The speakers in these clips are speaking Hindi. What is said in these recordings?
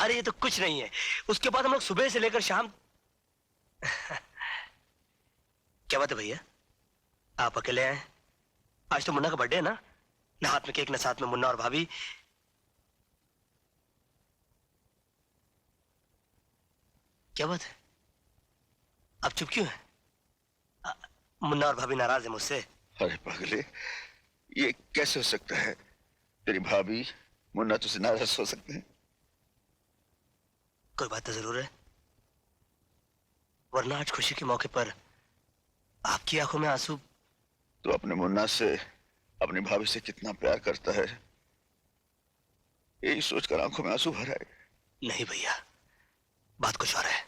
अरे ये तो कुछ नहीं है। उसके बाद हम लोग सुबह से लेकर शाम क्या बात है भैया, आप अकेले आए? आज तो मुन्ना का बर्थडे है ना? ना हाथ में केक ना साथ में मुन्ना और भाभी। क्या बात है, आप चुप क्यों हैं? मुन्ना और भाभी नाराज है मुझसे। अरे पागले, ये कैसे हो सकता है? तेरी भाभी मुन्ना तुझसे नाराज हो सकते हैं? कोई बात तो जरूर है, वरना आज खुशी के मौके पर आपकी आंखों में आंसू। तो अपने मुन्ना से, अपनी भाभी से कितना प्यार करता है, यही सोचकर आंखों में आंसू भर आए। नहीं भैया, बात कुछ और है।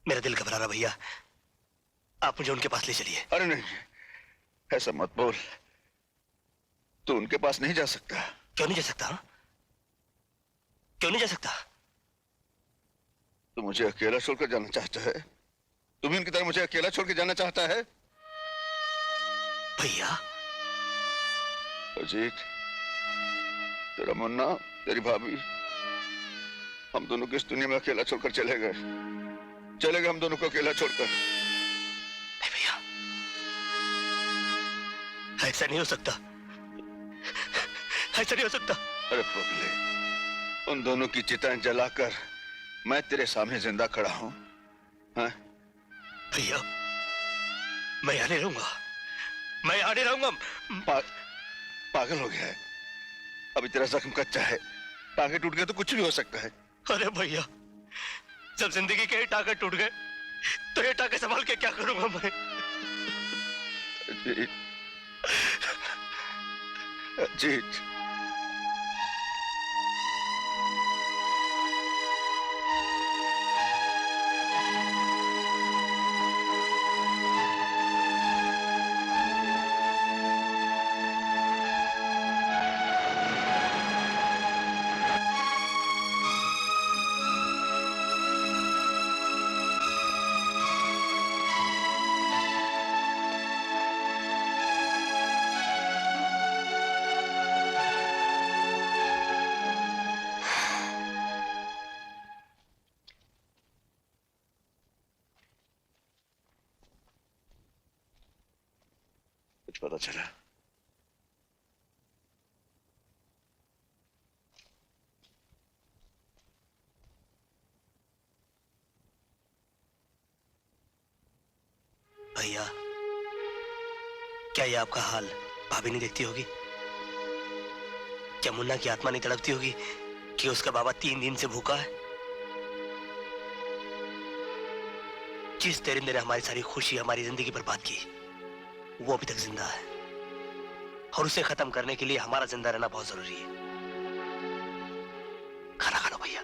मेरा दिल घबरा रहा भैया, आप मुझे उनके पास ले चलिए। अरे नहीं, ऐसा मत बोल। तू उनके पास नहीं जा सकता। क्यों नहीं जा सकता? क्यों नहीं जा सकता? तू मुझे अकेला छोड़कर जाना चाहता है? तू भी उनकी तरह मुझे अकेला छोड़ के जाना चाहता है? भैया अजीत, तेरा मुन्ना, तेरी भाभी, हम दोनों को इस दुनिया में अकेला छोड़कर चले गए हम दोनों को अकेला छोड़कर। नहीं भैया, ऐसा नहीं हो सकता, ऐसा नहीं हो सकता। अरे पगले, उन दोनों की चिताएं जलाकर मैं तेरे सामने जिंदा खड़ा हूं। हाँ? भैया मैं यहाँ नहीं रहूंगा, मैं यहाँ नहीं रहूंगा। पागल हो गया है? अभी तेरा जख्म कच्चा है, टांगे टूट गए तो कुछ भी हो सकता है। अरे भैया, जब जिंदगी के ही टांगे टूट गए तो ये टांगे संभाल के क्या करूंगा मैं? अजीत, अजीत, पता चला? भैया, क्या ये आपका हाल भाभी नहीं देखती होगी? क्या मुन्ना की आत्मा नहीं तड़पती होगी कि उसका बाबा 3 दिन से भूखा है? जिस दरिंदे ने हमारी सारी खुशी, हमारी जिंदगी बर्बाद की, वो अभी तक जिंदा है और उसे खत्म करने के लिए हमारा जिंदा रहना बहुत जरूरी है। खाना खा लो भैया।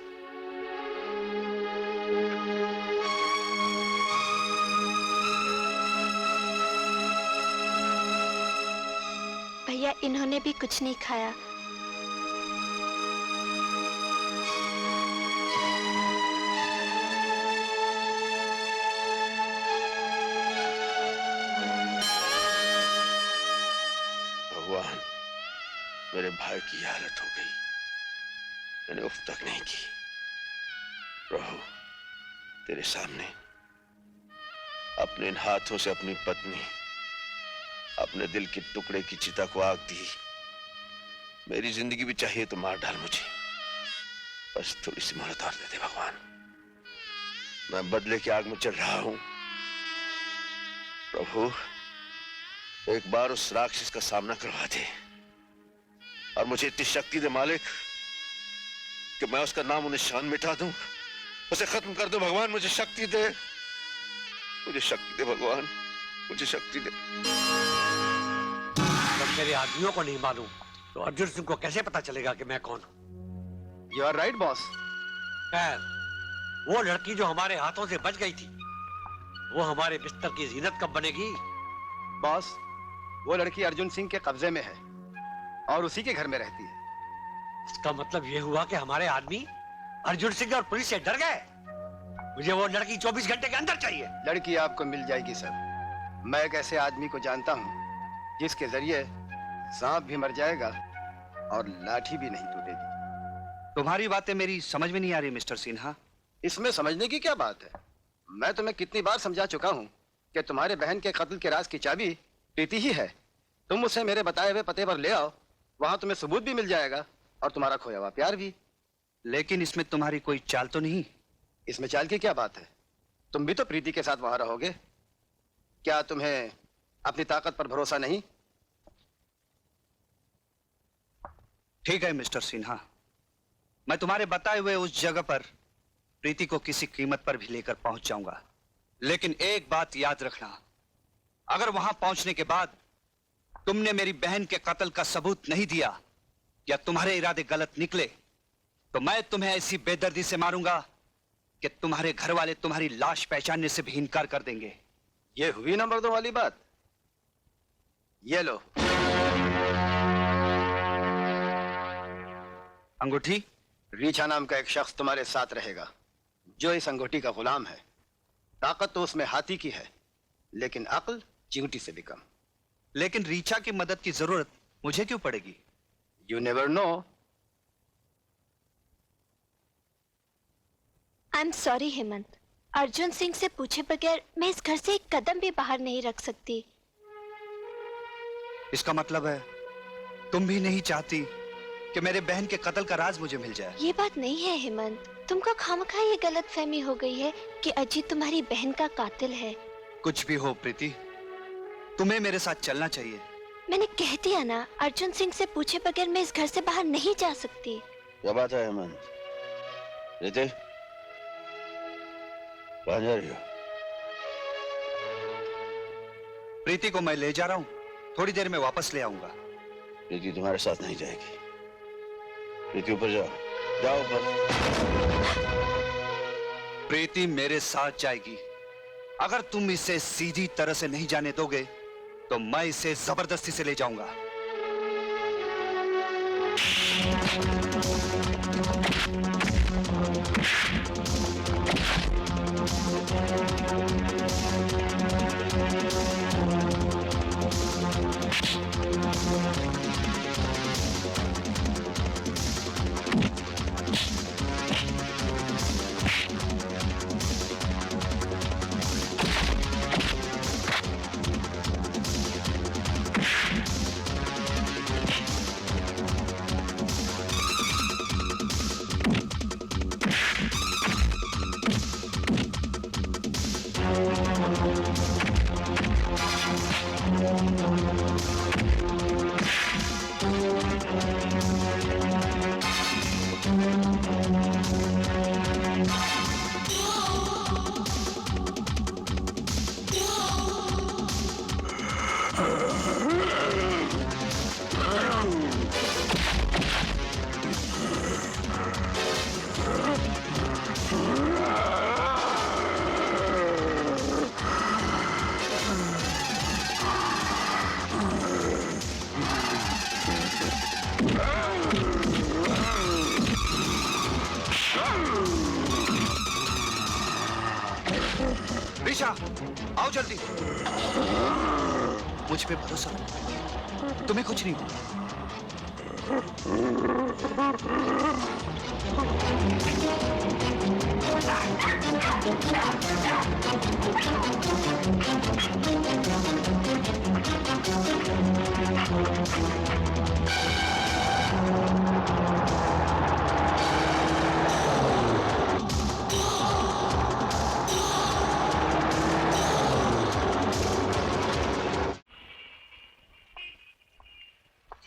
भैया, इन्होंने भी कुछ नहीं खाया। मेरे भाई की हालत हो गई, मैंने उफ तक नहीं की। प्रभु, तेरे सामने अपने इन हाथों से अपनी पत्नी, अपने दिल के टुकड़े की चिता को आग दी। मेरी जिंदगी भी चाहिए तो मार डाल मुझे, बस थोड़ी सी मोहलत और दे दे भगवान। मैं बदले की आग में चल रहा हूं। प्रभु, एक बार उस राक्षस का सामना करवा दे और मुझे इतनी शक्ति दे मालिक कि मैं उसका नाम और निशान मिटा दूं, उसे खत्म कर दूं। भगवान मुझे शक्ति दे, मुझे शक्ति दे भगवान, मुझे शक्ति दे। जब मेरे आदमियों को नहीं मालूम तो अर्जुन सिंह को कैसे पता चलेगा कि मैं कौन हूं? You are right, boss. खैर, वो लड़की जो हमारे हाथों से बच गई थी, वो हमारे बिस्तर की जीनत कब बनेगी? बॉस, वो लड़की अर्जुन सिंह के कब्जे में है और उसी के घर में रहती है। इसका मतलब ये हुआ कि हमारे आदमी अर्जुन सिंह और पुलिस से डर गए। मुझे वो लड़की 24 घंटे के अंदर चाहिए। लड़की आपको मिल जाएगी सर। मैं एक ऐसे आदमी को जानता हूँ जिसके जरिए सांप भी मर जाएगा और लाठी भी नहीं टूटेगी। तुम्हारी बातें मेरी समझ में नहीं आ रही मिस्टर सिन्हा। इसमें समझने की क्या बात है? मैं तुम्हें कितनी बार समझा चुका हूं कि तुम्हारे बहन के कत्ल के राज की चाबी प्रीति ही है। तुम उसे मेरे बताए हुए पते पर ले आओ, वहां तुम्हें सबूत भी मिल जाएगा और तुम्हारा खोया हुआ प्यार भी। लेकिन इसमें तुम्हारी कोई चाल तो नहीं? इसमें चाल की क्या बात है? तुम भी तो प्रीति के साथ वहां रहोगे। क्या तुम्हें अपनी ताकत पर भरोसा नहीं? ठीक है मिस्टर सिन्हा, मैं तुम्हारे बताए हुए उस जगह पर प्रीति को किसी कीमत पर भी लेकर पहुंच जाऊंगा। लेकिन एक बात याद रखना, अगर वहां पहुंचने के बाद तुमने मेरी बहन के कत्ल का सबूत नहीं दिया या तुम्हारे इरादे गलत निकले तो मैं तुम्हें ऐसी बेदर्दी से मारूंगा कि तुम्हारे घर वाले तुम्हारी लाश पहचानने से भी इनकार कर देंगे। ये हुई नंबर 2 वाली बात। ये लो अंगूठी। रीछा नाम का एक शख्स तुम्हारे साथ रहेगा जो इस अंगूठी का गुलाम है। ताकत तो उसमें हाथी की है लेकिन अक्ल चींटी से भी कम। लेकिन रीछा की मदद की जरूरत मुझे क्यों पड़ेगी? You never know. I am sorry Hemant, Arjun Singh से पूछे बगैर मैं इस घर से एक कदम भी बाहर नहीं रख सकती। इसका मतलब है तुम भी नहीं चाहती कि मेरे बहन के कत्ल का राज मुझे मिल जाए? ये बात नहीं है हेमंत, तुमको खामखा ये गलतफहमी हो गई है कि अजीत तुम्हारी बहन का कातिल है। कुछ भी हो प्रीति, तुम्हें मेरे साथ चलना चाहिए। मैंने कह दिया ना, अर्जुन सिंह से पूछे बगैर मैं इस घर से बाहर नहीं जा सकती। क्या बात है हेमंत? प्रीति कहाँ जा रही हो? प्रीति को मैं ले जा रहा हूँ, थोड़ी देर में वापस ले आऊंगा। प्रीति तुम्हारे साथ नहीं जाएगी। प्रीति ऊपर जाओ, जाओ ऊपर। प्रीति मेरे साथ जाएगी। अगर तुम इसे सीधी तरह से नहीं जाने दोगे तो मैं इसे जबरदस्ती से ले जाऊंगा। रीछा, आओ जल्दी। मुझ पे भरोसा करो, तुम्हें कुछ नहीं होगा।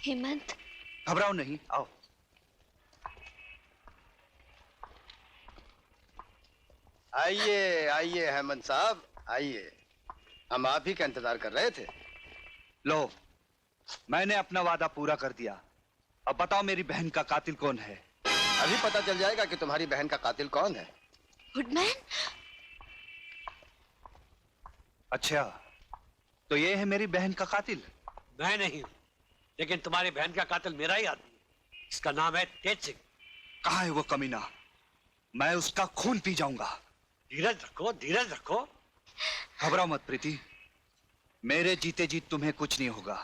हेमंत, घबराओ नहीं, आओ। आइए आइए हेमंत साहब, आइए। हम आप ही का इंतजार कर रहे थे। लो, मैंने अपना वादा पूरा कर दिया। अब बताओ मेरी बहन का कातिल कौन है? अभी पता चल जाएगा कि तुम्हारी बहन का कातिल कौन है। वुडमैन? अच्छा, तो ये है मेरी बहन का कातिल? मैं नहीं हूं, लेकिन तुम्हारी बहन का कातिल मेरा ही आदमी है। इसका नाम है तेज सिंह। कहाँ है वो कमीना? मैं उसका खून पी जाऊंगा। धीरज रखो, धीरज रखो। घबराओ मत प्रीति, मेरे जीते जी तुम्हें कुछ नहीं होगा।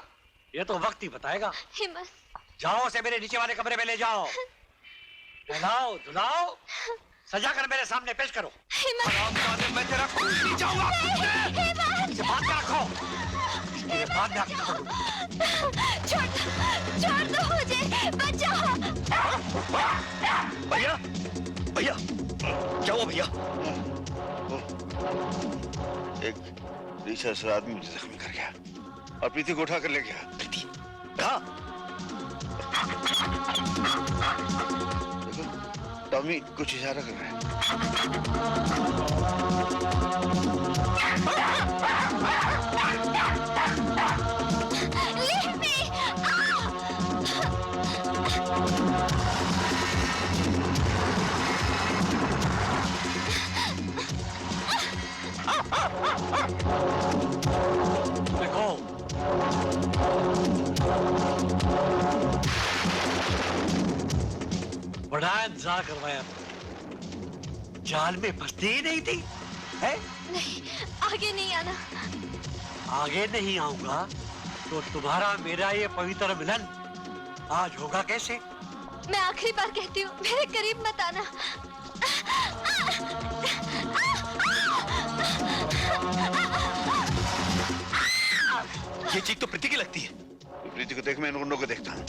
ये तो वक्त ही बताएगा। हेमंत, जाओ, उसे मेरे नीचे वाले कमरे में ले जाओ। नहलाओ धुलाओ, सजा कर मेरे सामने पेश करो। हेमंत, मैं तेरा खून पी जाऊंगा। हेमंत, इसे बांध के रखो, इसके बाद में आपको छोड़ दो मुझे, बचाओ। भैया भैया क्या हुआ भैया? एक रीसर्च आदमी मुझे जख्मी कर गया और प्रीति को उठा कर ले गया। प्रीति कहाँ? देखो, टॉमी कुछ इशारा कर रहा है। Leave me! देखो, बड़ा इंतजार करवाया, जाल में फंसती ही नहीं थी, है? नहीं, आगे नहीं आना। आगे नहीं आऊंगा तो तुम्हारा मेरा ये पवित्र मिलन आज होगा कैसे? मैं आखिरी बार कहती हूँ, मेरे करीब मत आना। ये चीख तो प्रीति की लगती है। प्रीति को देख, मैं इन गुंडों को देखता हूँ।